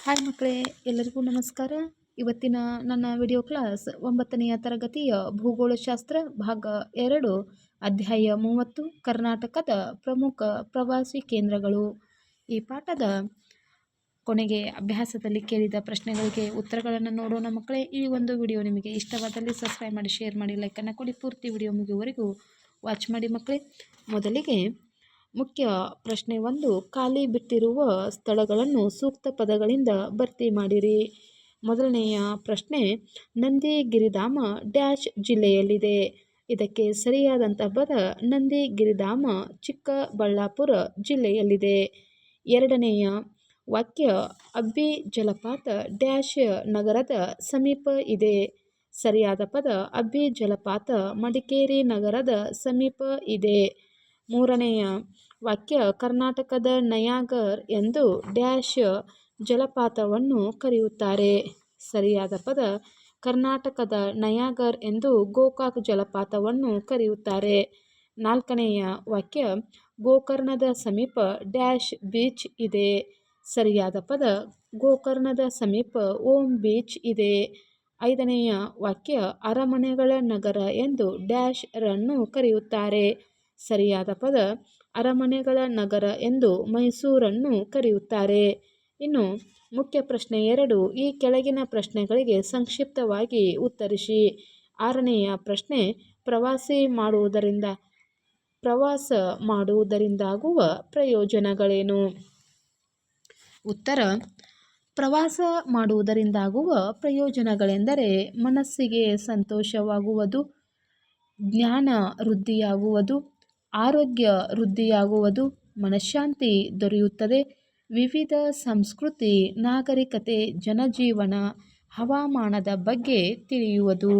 Hi ಮಕ್ಕಳೇ, ಎಲ್ಲರಿಗೂ ನಮಸ್ಕಾರ. ಇವತ್ತಿನ ನನ್ನ ವಿಡಿಯೋ ಕ್ಲಾಸ್ 9ನೆಯ ತರಗತಿಯ ಭೂಗೋಳಶಾಸ್ತ್ರ ಭಾಗ 2 ಅಧ್ಯಾಯ 30 ಕರ್ನಾಟಕದ ಪ್ರಮುಖ ಪ್ರವಾಸಿ ಕೇಂದ್ರಗಳು. ಈ ಪಾಠದ ಕೊನೆಗೆ ಅಭ್ಯಾಸದಲ್ಲಿ ಕೇಳಿದ ಪ್ರಶ್ನೆಗಳಿಗೆ ಉತ್ತರಗಳನ್ನು ನೋಡೋಣ ಮಕ್ಕಳೇ. ಈ ಒಂದು ವಿಡಿಯೋ ನಿಮಗೆ ಇಷ್ಟವಾದಲ್ಲಿ ಸಬ್ಸ್ಕ್ರೈಬ್ ಮಾಡಿ, ಶೇರ್ ಮಾಡಿ, ಲೈಕನ್ನು ಕೊಡಿ. ಪೂರ್ತಿ ವಿಡಿಯೋ ಮುಗಿಯುವವರೆಗೂ ವಾಚ್ ಮಾಡಿ ಮಕ್ಕಳೇ. ಮೊದಲಿಗೆ ಮುಖ್ಯ ಪ್ರಶ್ನೆ 1, ಖಾಲಿ ಬಿಟ್ಟಿರುವ ಸ್ಥಳಗಳನ್ನು ಸೂಕ್ತ ಪದಗಳಿಂದ ಭರ್ತಿ ಮಾಡಿರಿ. ಮೊದಲನೆಯ ಪ್ರಶ್ನೆ, ನಂದಿಗಿರಿಧಾಮ ಡ್ಯಾಶ್ ಜಿಲ್ಲೆಯಲ್ಲಿದೆ. ಇದಕ್ಕೆ ಸರಿಯಾದಂಥ ಪದ ನಂದಿಗಿರಿಧಾಮ ಚಿಕ್ಕಬಳ್ಳಾಪುರ ಜಿಲ್ಲೆಯಲ್ಲಿದೆ. ಎರಡನೆಯ ವಾಕ್ಯ, ಅಬ್ಬಿ ಜಲಪಾತ ಡ್ಯಾಶ್ ನಗರದ ಸಮೀಪ ಇದೆ. ಸರಿಯಾದ ಪದ ಅಬ್ಬಿ ಜಲಪಾತ ಮಡಿಕೇರಿ ನಗರದ ಸಮೀಪ ಇದೆ. ಮೂರನೆಯ ವಾಕ್ಯ, ಕರ್ನಾಟಕದ ನಯಾಗರ್ ಎಂದು ಡ್ಯಾಶ್ ಜಲಪಾತವನ್ನು ಕರೆಯುತ್ತಾರೆ. ಸರಿಯಾದ ಪದ ಕರ್ನಾಟಕದ ನಯಾಗರ್ ಎಂದು ಗೋಕಾಕ್ ಜಲಪಾತವನ್ನು ಕರೆಯುತ್ತಾರೆ. ನಾಲ್ಕನೆಯ ವಾಕ್ಯ, ಗೋಕರ್ಣದ ಸಮೀಪ ಡ್ಯಾಶ್ ಬೀಚ್ ಇದೆ. ಸರಿಯಾದ ಪದ ಗೋಕರ್ಣದ ಸಮೀಪ ಓಂ ಬೀಚ್ ಇದೆ. ಐದನೆಯ ವಾಕ್ಯ, ಅರಮನೆಗಳ ನಗರ ಎಂದು ಡ್ಯಾಶ್ ರನ್ನು ಕರೆಯುತ್ತಾರೆ. ಸರಿಯಾದ ಪದ ಅರಮನೆಗಳ ನಗರ ಎಂದು ಮೈಸೂರನ್ನು ಕರೆಯುತ್ತಾರೆ. ಇನ್ನು ಮುಖ್ಯ ಪ್ರಶ್ನೆ 2, ಈ ಕೆಳಗಿನ ಪ್ರಶ್ನೆಗಳಿಗೆ ಸಂಕ್ಷಿಪ್ತವಾಗಿ ಉತ್ತರಿಸಿ. ಆರನೆಯ ಪ್ರಶ್ನೆ, ಪ್ರವಾಸ ಮಾಡುವುದರಿಂದಾಗುವ ಪ್ರಯೋಜನಗಳೇನು? ಉತ್ತರ, ಪ್ರವಾಸ ಮಾಡುವುದರಿಂದಾಗುವ ಪ್ರಯೋಜನಗಳೆಂದರೆ ಮನಸ್ಸಿಗೆ ಸಂತೋಷವಾಗುವುದು, ಜ್ಞಾನ ವೃದ್ಧಿಯಾಗುವುದು, ಆರೋಗ್ಯ ವೃದ್ಧಿಯಾಗುವುದು, ಮನಃಶಾಂತಿ ದೊರೆಯುತ್ತದೆ, ವಿವಿಧ ಸಂಸ್ಕೃತಿ, ನಾಗರಿಕತೆ, ಜನಜೀವನ, ಹವಾಮಾನದ ಬಗ್ಗೆ ತಿಳಿಯುವುದು.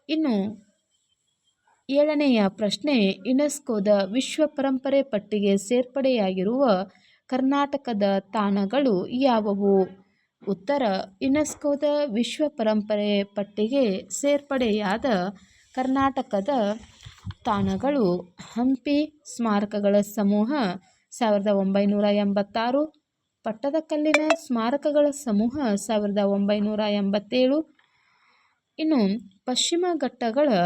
ಇನ್ನು 7ನೆಯ ಪ್ರಶ್ನೆ, ಯುನೆಸ್ಕೋದ ವಿಶ್ವ ಪರಂಪರೆ ಪಟ್ಟಿಗೆ ಸೇರ್ಪಡೆಯಾಗಿರುವ ಕರ್ನಾಟಕದ ತಾಣಗಳು ಯಾವುವು? ಉತ್ತರ, ಯುನೆಸ್ಕೋದ ವಿಶ್ವ ಪರಂಪರೆ ಪಟ್ಟಿಗೆ ಸೇರ್ಪಡೆಯಾದ ಕರ್ನಾಟಕದ ತಾಣಗಳು ಹಂಪಿ ಸ್ಮಾರಕಗಳ ಸಮೂಹ 1986, ಪಟ್ಟದಕಲ್ಲಿನ ಸ್ಮಾರಕಗಳ ಸಮೂಹ 1987, ಇನ್ನು ಪಶ್ಚಿಮ ಘಟ್ಟಗಳು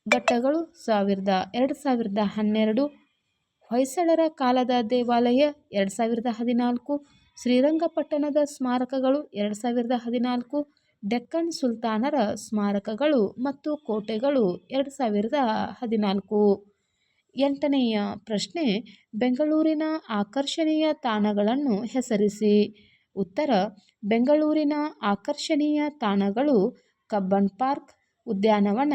2012, ಹೊಯ್ಸಳರ ಕಾಲದ ದೇವಾಲಯ 2014, ಶ್ರೀರಂಗಪಟ್ಟಣದ ಸ್ಮಾರಕಗಳು 2014, ಡೆಕ್ಕನ್ ಸುಲ್ತಾನರ ಸ್ಮಾರಕಗಳು ಮತ್ತು ಕೋಟೆಗಳು 2014. 8ನೆಯ ಪ್ರಶ್ನೆ, ಬೆಂಗಳೂರಿನ ಆಕರ್ಷಣೀಯ ತಾಣಗಳನ್ನು ಹೆಸರಿಸಿ. ಉತ್ತರ, ಬೆಂಗಳೂರಿನ ಆಕರ್ಷಣೀಯ ತಾಣಗಳು ಕಬ್ಬನ್ ಪಾರ್ಕ್ ಉದ್ಯಾನವನ,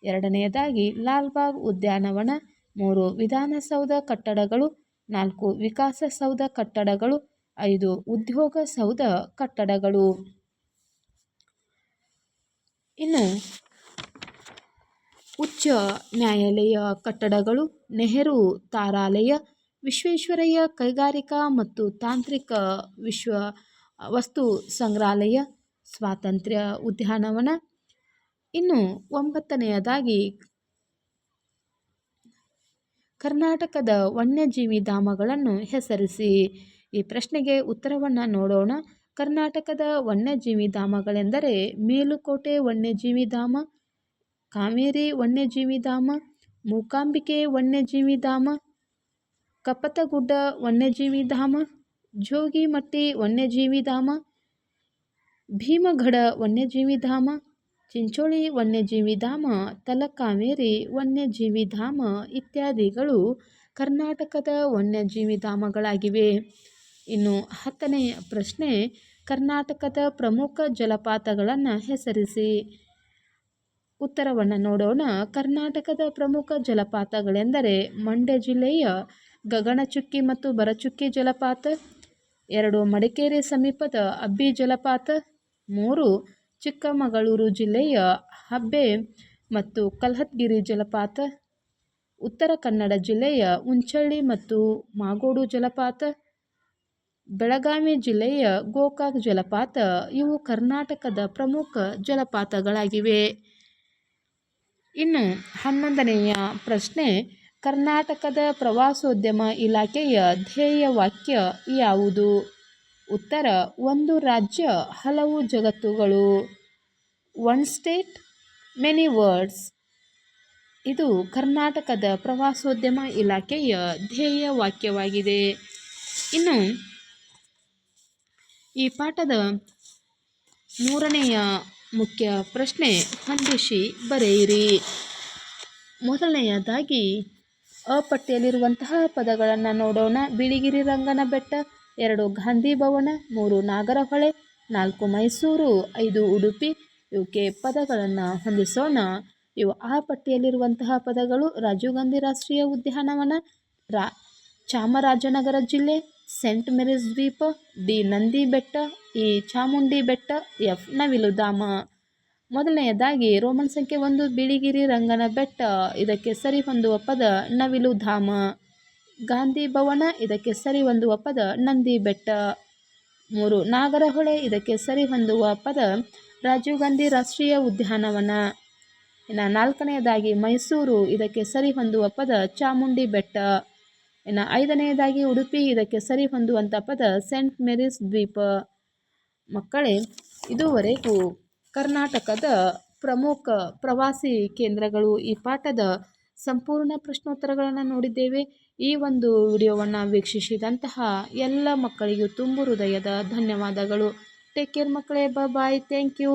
2ನೇದಾಗಿ ಲಾಲ್ಬಾಗ್ ಉದ್ಯಾನವನ, 3 ವಿಧಾನಸೌಧ ಕಟ್ಟಡಗಳು, 4 ವಿಕಾಸಸೌಧ ಕಟ್ಟಡಗಳು, 5 ಉದ್ಯೋಗ ಸೌಧ ಕಟ್ಟಡಗಳು. ಇನ್ನು ಉಚ್ಚ ನ್ಯಾಯಾಲಯ ಕಟ್ಟಡಗಳು, ನೆಹರು ತಾರಾಲಯ, ವಿಶ್ವೇಶ್ವರಯ್ಯ ಕೈಗಾರಿಕಾ ಮತ್ತು ತಾಂತ್ರಿಕ ವಸ್ತು ಸಂಗ್ರಹಾಲಯ, ಸ್ವಾತಂತ್ರ್ಯ ಉದ್ಯಾನವನ. ಇನ್ನು 9ನೇದಾಗಿ ಕರ್ನಾಟಕದ ವನ್ಯಜೀವಿ ಧಾಮಗಳನ್ನು ಹೆಸರಿಸಿ. ಈ ಪ್ರಶ್ನೆಗೆ ಉತ್ತರವನ್ನು ನೋಡೋಣ. ಕರ್ನಾಟಕದ ವನ್ಯಜೀವಿ ಧಾಮಗಳೆಂದರೆ ಮೇಲುಕೋಟೆ ವನ್ಯಜೀವಿ ಧಾಮ, ಕಾವೇರಿ ವನ್ಯಜೀವಿ ಧಾಮ, ಮೂಕಾಂಬಿಕೆ ವನ್ಯಜೀವಿ ಧಾಮ, ಕಪ್ಪತಗುಡ್ಡ ವನ್ಯಜೀವಿ ಧಾಮ, ಜೋಗಿಮಟ್ಟಿ ವನ್ಯಜೀವಿ ಧಾಮ, ಭೀಮಗಢ ವನ್ಯಜೀವಿ ಧಾಮ, ಚಿಂಚೋಳಿ ವನ್ಯಜೀವಿ ಧಾಮ, ತಲಕಾವೇರಿ ವನ್ಯಜೀವಿ ಧಾಮ ಇತ್ಯಾದಿಗಳು ಕರ್ನಾಟಕದ ವನ್ಯಜೀವಿ ಧಾಮಗಳಾಗಿವೆ. ಇನ್ನು 10ನೆಯ ಪ್ರಶ್ನೆ, ಕರ್ನಾಟಕದ ಪ್ರಮುಖ ಜಲಪಾತಗಳನ್ನು ಹೆಸರಿಸಿ. ಉತ್ತರವನ್ನು ನೋಡೋಣ. ಕರ್ನಾಟಕದ ಪ್ರಮುಖ ಜಲಪಾತಗಳೆಂದರೆ ಮಂಡ್ಯ ಜಿಲ್ಲೆಯ ಗಗನಚುಕ್ಕಿ ಮತ್ತು ಭರಚುಕ್ಕಿ ಜಲಪಾತ, 2 ಮಡಿಕೇರಿ ಸಮೀಪದ ಅಬ್ಬಿ ಜಲಪಾತ, 3 ಚಿಕ್ಕಮಗಳೂರು ಜಿಲ್ಲೆಯ ಹಬ್ಬೆ ಮತ್ತು ಕಲ್ಹತ್ಗಿರಿ ಜಲಪಾತ, ಉತ್ತರ ಕನ್ನಡ ಜಿಲ್ಲೆಯ ಉಂಚಳ್ಳಿ ಮತ್ತು ಮಾಗೋಡು ಜಲಪಾತ, ಬೆಳಗಾವಿ ಜಿಲ್ಲೆಯ ಗೋಕಾಕ್ ಜಲಪಾತ ಇವು ಕರ್ನಾಟಕದ ಪ್ರಮುಖ ಜಲಪಾತಗಳಾಗಿವೆ. ಇನ್ನು 11ನೆಯ ಪ್ರಶ್ನೆ, ಕರ್ನಾಟಕದ ಪ್ರವಾಸೋದ್ಯಮ ಇಲಾಖೆಯ ಧ್ಯೇಯ ವಾಕ್ಯ ಯಾವುದು? ಉತ್ತರ ಒಂದು ರಾಜ್ಯ ಹಲವು ಜಗತ್ತುಗಳು. One state many words. ಇದು ಕರ್ನಾಟಕದ ಪ್ರವಾಸೋದ್ಯಮ ಇಲಾಖೆಯ ಧ್ಯೇಯ ವಾಕ್ಯವಾಗಿದೆ. ಇನ್ನು ಈ ಪಾಠದ 3ನೆಯ ಮುಖ್ಯ ಪ್ರಶ್ನೆ ಹೊಂದಿಸಿ ಬರೆಯಿರಿ. ಮೊದಲನೆಯದಾಗಿ ಪಟ್ಟಿಯಲ್ಲಿರುವಂತಹ ಪದಗಳನ್ನು ನೋಡೋಣ. ಬಿಳಿಗಿರಿ ರಂಗನ ಬೆಟ್ಟ, 2 ಗಾಂಧಿ ಭವನ, 3 ನಾಗರಹೊಳೆ, 4 ಮೈಸೂರು, 5 ಉಡುಪಿ. ಇವಕ್ಕೆ ಪದಗಳನ್ನು ಹೊಂದಿಸೋಣ. ಇವು ಪಟ್ಟಿಯಲ್ಲಿರುವಂತಹ ಪದಗಳು: ರಾಜೀವ್ ಗಾಂಧಿ ರಾಷ್ಟ್ರೀಯ ಉದ್ಯಾನವನ, ಚಾಮರಾಜನಗರ ಜಿಲ್ಲೆ, ಸೇಂಟ್ ಮೇರೀಸ್ ದ್ವೀಪ, ಡಿ ನಂದಿ ಬೆಟ್ಟ, ಇ ಚಾಮುಂಡಿ ಬೆಟ್ಟ, ಎಫ್ ನವಿಲುಧಾಮ. ಮೊದಲನೆಯದಾಗಿ ರೋಮನ್ ಸಂಖ್ಯೆ 1 ಬಿಳಿಗಿರಿ ರಂಗನ ಬೆಟ್ಟ, ಇದಕ್ಕೆ ಸರಿ ಹೊಂದುವ ಪದ ನವಿಲುಧಾಮ. ಗಾಂಧಿ ಭವನ, ಇದಕ್ಕೆ ಸರಿ ಹೊಂದುವ ಪದ ನಂದಿ ಬೆಟ್ಟ. 3 ನಾಗರಹೊಳೆ, ಇದಕ್ಕೆ ಸರಿ ಹೊಂದುವ ಪದ ರಾಜೀವ್ ಗಾಂಧಿ ರಾಷ್ಟ್ರೀಯ ಉದ್ಯಾನವನ. ಇನ್ನು 4ನೇದಾಗಿ ಮೈಸೂರು, ಇದಕ್ಕೆ ಸರಿ ಹೊಂದುವ ಪದ ಚಾಮುಂಡಿ ಬೆಟ್ಟ. ಇನ್ನು 5ನೇದಾಗಿ ಉಡುಪಿ, ಇದಕ್ಕೆ ಸರಿ ಹೊಂದುವಂಥ ಪದ ಸೇಂಟ್ ಮೇರೀಸ್ ದ್ವೀಪ. ಮಕ್ಕಳೇ, ಇದುವರೆಗೂ ಕರ್ನಾಟಕದ ಪ್ರಮುಖ ಪ್ರವಾಸಿ ಕೇಂದ್ರಗಳು ಈ ಪಾಠದ ಸಂಪೂರ್ಣ ಪ್ರಶ್ನೋತ್ತರಗಳನ್ನು ನೋಡಿದ್ದೇವೆ. ಈ ಒಂದು ವಿಡಿಯೋವನ್ನು ವೀಕ್ಷಿಸಿದಂತಹ ಎಲ್ಲ ಮಕ್ಕಳಿಗೂ ತುಂಬು ಹೃದಯದ ಧನ್ಯವಾದಗಳು. ಟೇಕ್ ಕೇರ್ ಮಕ್ಕಳೇ. ಬಾಯ್. Thank you.